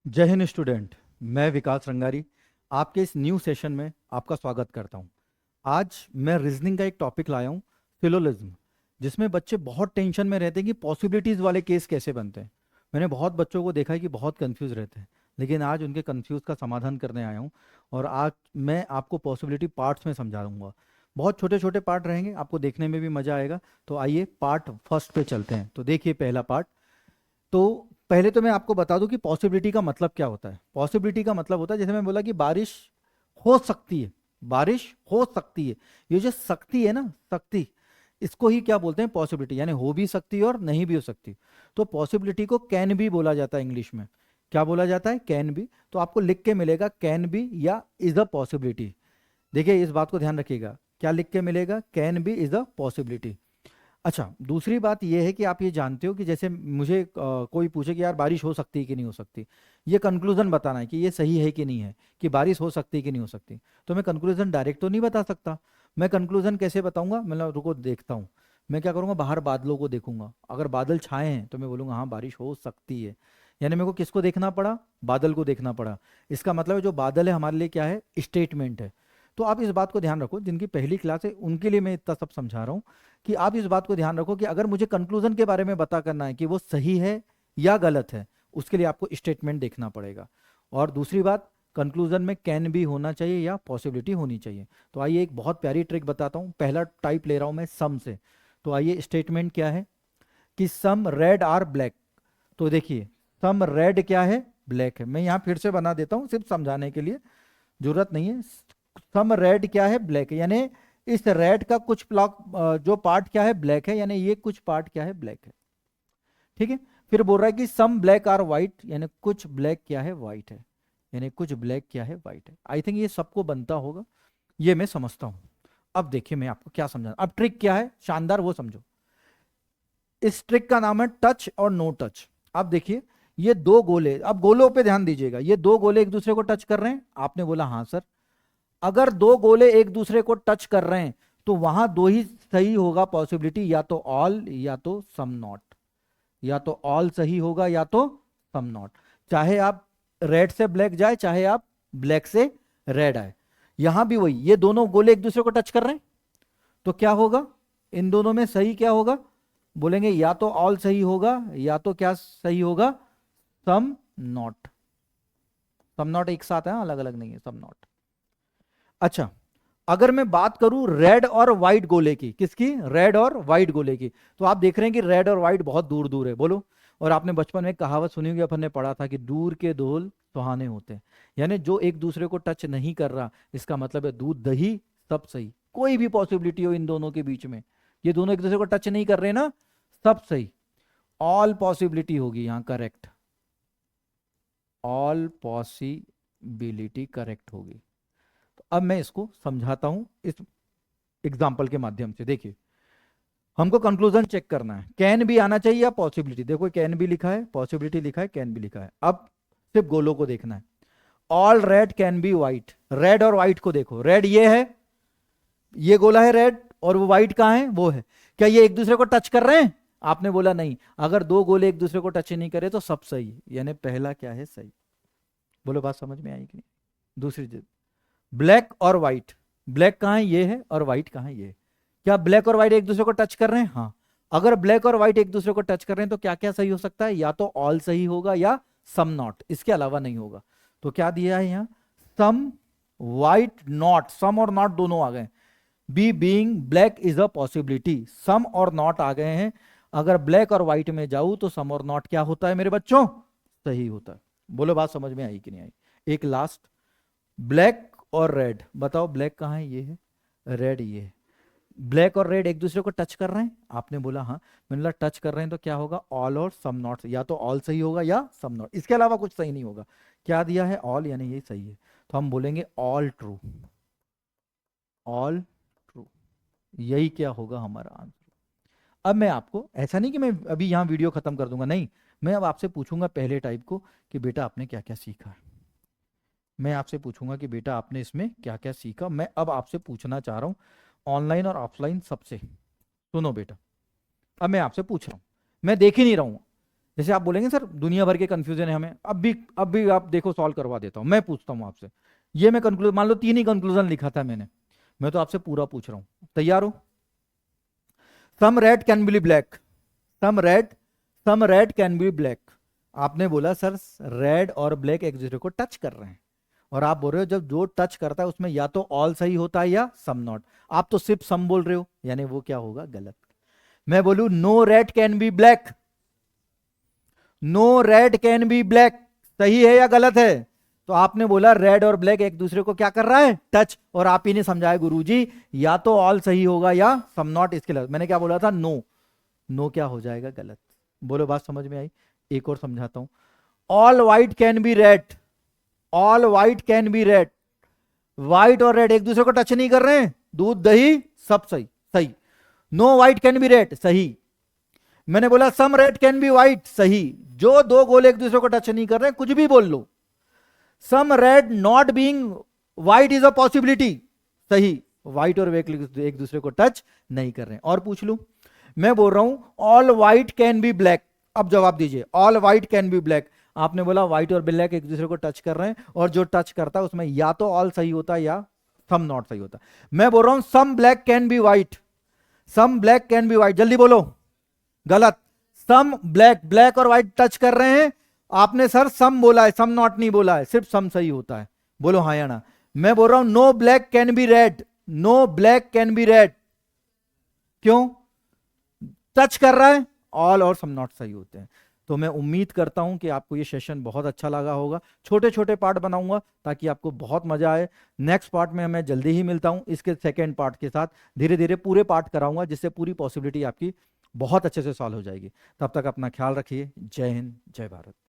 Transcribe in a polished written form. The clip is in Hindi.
जय हिंद स्टूडेंट। मैं विकास रंगारी आपके इस न्यू सेशन में आपका स्वागत करता हूं। आज मैं रीजनिंग का एक टॉपिक लाया हूं, फिलोलिज्म, जिसमें बच्चे बहुत टेंशन में रहते हैं कि पॉसिबिलिटीज़ वाले केस कैसे बनते हैं। मैंने बहुत बच्चों को देखा है कि बहुत कंफ्यूज रहते हैं, लेकिन आज उनके कंफ्यूज का समाधान करने आया हूं। और आज मैं आपको पॉसिबिलिटी पार्ट्स में समझाऊंगा। बहुत छोटे छोटे पार्ट रहेंगे, आपको देखने में भी मज़ा आएगा। तो आइए पार्ट फर्स्ट पे चलते हैं। तो देखिए पहला पार्ट। तो पहले तो मैं आपको बता दूं कि पॉसिबिलिटी का मतलब क्या होता है। पॉसिबिलिटी का मतलब होता है, जैसे मैं बोला कि बारिश हो सकती है, बारिश हो सकती है। ये जो सकती है ना, सकती, इसको ही क्या बोलते हैं, पॉसिबिलिटी। यानी हो भी सकती है और नहीं भी हो सकती। तो पॉसिबिलिटी को कैन भी बोला जाता है इंग्लिश में। क्या बोला जाता है? कैन भी। तो आपको लिख के मिलेगा कैन बी या इज अ पॉसिबिलिटी। देखिए इस बात को ध्यान रखिएगा, क्या लिख के मिलेगा? Can be is a possibility. अच्छा, दूसरी बात यह है कि आप ये जानते हो कि जैसे मुझे कोई पूछे कि यार बारिश हो सकती है कि नहीं हो सकती, ये कंक्लूजन बताना है कि ये सही है कि नहीं है, कि बारिश हो सकती है कि नहीं हो सकती। तो मैं कंक्लूजन डायरेक्ट तो नहीं बता सकता। मैं कंक्लूजन कैसे बताऊंगा? मतलब रुको देखता हूँ। मैं क्या करूंगा, बाहर बादलों को देखूंगा। अगर बादल छाए हैं तो मैं बोलूंगा हाँ बारिश हो सकती है। यानी मेरे को किसको देखना पड़ा? बादल को देखना पड़ा। इसका मतलब है जो बादल है हमारे लिए क्या है? स्टेटमेंट है। तो आप इस बात को ध्यान रखो, जिनकी पहली क्लास है उनके लिए मैं इतना सब समझा रहा हूँ कि आप इस बात को ध्यान रखो कि अगर मुझे कंक्लूजन के बारे में पता करना है कि वो सही है या गलत है, उसके लिए आपको स्टेटमेंट देखना पड़ेगा। और दूसरी बात, कंक्लूजन में कैन भी होना चाहिए या पॉसिबिलिटी होनी चाहिए। तो आइए एक बहुत प्यारी ट्रिक बताता हूँ। पहला टाइप ले रहा हूँ मैं सम से। तो आइए स्टेटमेंट क्या है कि सम रेड आर ब्लैक। तो देखिए सम रेड क्या है? ब्लैक है। मैं यहाँ फिर से बना देता हूँ सिर्फ समझाने के लिए, जरूरत नहीं है। सम रेड क्या है? ब्लैक है। यानी इस रेड का कुछ ब्लॉक, जो पार्ट क्या है? ब्लैक है। यानी ये कुछ पार्ट क्या है? ब्लैक है। ठीक है। फिर बोल रहा है कि सम ब्लैक आर व्हाइट, यानी कुछ ब्लैक क्या है? व्हाइट है। यानी कुछ ब्लैक क्या है? व्हाइट है। आई थिंक ये सबको बनता होगा, ये मैं समझता हूं। अब देखिए मैं आपको क्या समझा, अब ट्रिक क्या है शानदार वो समझो। इस ट्रिक का नाम है टच और नो टच। अब देखिए ये दो गोले, अब गोलों पे ध्यान दीजिएगा। ये दो गोले एक दूसरे को टच कर रहे हैं। आपने बोला हाँ सर। अगर दो गोले एक दूसरे को टच कर रहे हैं तो वहां दो ही सही होगा पॉसिबिलिटी, या तो ऑल या तो सम नॉट। या तो ऑल सही होगा या तो सम नॉट। चाहे आप रेड से ब्लैक जाए, चाहे आप ब्लैक से रेड आए, यहां भी वही। ये दोनों गोले एक दूसरे को टच कर रहे हैं तो क्या होगा? इन दोनों में सही क्या होगा? बोलेंगे या तो ऑल सही होगा या तो क्या सही होगा? Some not. सम नॉट एक साथ है, अलग अलग नहीं है, सम नॉट। अच्छा, अगर मैं बात करूं रेड और व्हाइट गोले की, किसकी? रेड और व्हाइट गोले की। तो आप देख रहे हैं कि रेड और व्हाइट बहुत दूर दूर है, बोलो। और आपने बचपन में एक कहावत सुनी होगी, अपन ने पढ़ा था कि दूर के धोल सुहाने होते हैं। यानी जो एक दूसरे को टच नहीं कर रहा, इसका मतलब है दूध दही सब सही। कोई भी पॉसिबिलिटी हो इन दोनों के बीच में, ये दोनों एक दूसरे को टच नहीं कर रहे ना, सब सही। ऑल पॉसिबिलिटी होगी यहां करेक्ट। ऑल पॉसिबिलिटी करेक्ट होगी। तो अब मैं इसको समझाता हूं इस एग्जाम्पल के माध्यम से। देखिए हमको कंक्लूजन चेक करना है, कैन भी आना चाहिए या पॉसिबिलिटी। देखो कैन भी लिखा है, पॉसिबिलिटी लिखा है, कैन भी लिखा है। अब सिर्फ गोलों को देखना है। All red can be white. Red और व्हाइट को देखो, रेड ये है, ये गोला है रेड, और वो व्हाइट कहाँ है? वो है। क्या ये एक दूसरे को टच कर रहे हैं? आपने बोला नहीं। अगर दो गोले एक दूसरे को टच नहीं करे तो सब सही है। यानी पहला क्या है? सही। बोलो बात समझ में आई कि नहीं? दूसरी चीज, ब्लैक और व्हाइट। ब्लैक कहाँ है? ये है। और व्हाइट कहाँ है? ये है। क्या ब्लैक और व्हाइट एक दूसरे को टच कर रहे हैं? हाँ। अगर ब्लैक और व्हाइट एक दूसरे को टच कर रहे हैं तो क्या क्या सही हो सकता है? या तो ऑल सही होगा या सम नॉट, इसके अलावा नहीं होगा। तो क्या दिया है यहाँ? सम व्हाइट नॉट, सम और नॉट दोनों आ गए। B being black is a possibility, some और नॉट आ गए हैं। अगर ब्लैक और व्हाइट में जाऊं तो सम और नॉट क्या होता है मेरे बच्चों? सही होता है। बोलो बात समझ में आई कि नहीं आई? एक लास्ट, ब्लैक और रेड। बताओ ब्लैक कहाँ है? ये है। रेड ये है। ब्लैक और रेड एक दूसरे को टच कर रहे हैं? आपने बोला हाँ। मैंने बोला टच कर रहे हैं तो क्या होगा? ऑल और सम नॉट। या तो ऑल सही होगा या सम नॉट, इसके अलावा कुछ सही नहीं होगा। क्या दिया है? ऑल, यानी ये सही है। तो हम बोलेंगे ऑल ट्रू। ऑल ट्रू, यही क्या होगा हमारा आंसर। अब मैं आपको, ऐसा नहीं कि मैं अभी यहाँ वीडियो खत्म कर दूंगा, नहीं। मैं अब आपसे पूछूंगा पहले टाइप को कि बेटा आपने क्या क्या सीखा है। मैं आपसे पूछूंगा कि बेटा आपने इसमें क्या क्या सीखा। मैं अब आपसे पूछना चाह रहा हूँ ऑनलाइन और ऑफलाइन सबसे। सुनो बेटा, अब मैं आपसे पूछ रहा हूँ, मैं देख ही नहीं रहा हूँ। जैसे आप बोलेंगे सर दुनिया भर के कंफ्यूजन है हमें, अब भी आप देखो सॉल्व करवा देता हूं। मैं पूछता हूं आपसे, ये मैं कंक्लूजन, मान लो 3 ही कंक्लूजन लिखा था मैंने, मैं तो आपसे पूरा पूछ रहा हूं, तैयार हो? Some red can be black, some red, some red can be black. आपने बोला सर रेड और ब्लैक एक दूसरे को टच कर रहे हैं, और आप बोल रहे हो जब जो टच करता है उसमें या तो ऑल सही होता है या सम नॉट। आप तो सिर्फ सम बोल रहे हो, यानी वो क्या होगा? गलत। मैं बोलूं no red can be black, no red can be black, सही है या गलत है? तो आपने बोला रेड और ब्लैक एक दूसरे को क्या कर रहा है? टच। और आप ही ने समझाया गुरुजी या तो ऑल सही होगा या सम नॉट, इसके लिए मैंने क्या बोला था? नो। नो क्या हो जाएगा? गलत। बोलो बात समझ में आई? एक और समझाता हूं। All white can be red, all white can be red, white और रेड एक दूसरे को टच नहीं कर रहे हैं, दूध दही सब सही, सही। No white can be red, सही। मैंने बोला some red can be white, सही। जो दो गोल एक दूसरे को टच नहीं कर रहे हैं, कुछ भी बोल लो। Some red not being white is a possibility, सही। व्हाइट और रेड एक दूसरे को टच नहीं कर रहे हैं। और पूछ लूं, मैं बोल रहा हूं all white can be black, अब जवाब दीजिए। All white can be black, आपने बोला व्हाइट और ब्लैक एक दूसरे को टच कर रहे हैं, और जो टच करता है उसमें या तो ऑल सही होता है या सम नॉट सही होता है। मैं बोल रहा हूं some black can be white, some black can be white, जल्दी बोलो। गलत। सम ब्लैक, ब्लैक और व्हाइट टच कर रहे हैं, आपने सर सम बोला है, सम नॉट नहीं बोला है, सिर्फ सम सही होता है। बोलो हाँ या ना। मैं बोल रहा हूं no black can be red, no black can be red, क्यों? टच कर रहा है, ऑल और सम नॉट सही होते हैं। तो मैं उम्मीद करता हूं कि आपको ये सेशन बहुत अच्छा लगा होगा। छोटे छोटे पार्ट बनाऊंगा ताकि आपको बहुत मजा आए। नेक्स्ट पार्ट में मैं जल्दी ही मिलता हूं इसके सेकेंड पार्ट के साथ। धीरे धीरे पूरे पार्ट कराऊंगा जिससे पूरी पॉसिबिलिटी आपकी बहुत अच्छे से सॉल्व हो जाएगी। तब तक अपना ख्याल रखिए। जय हिंद, जय भारत।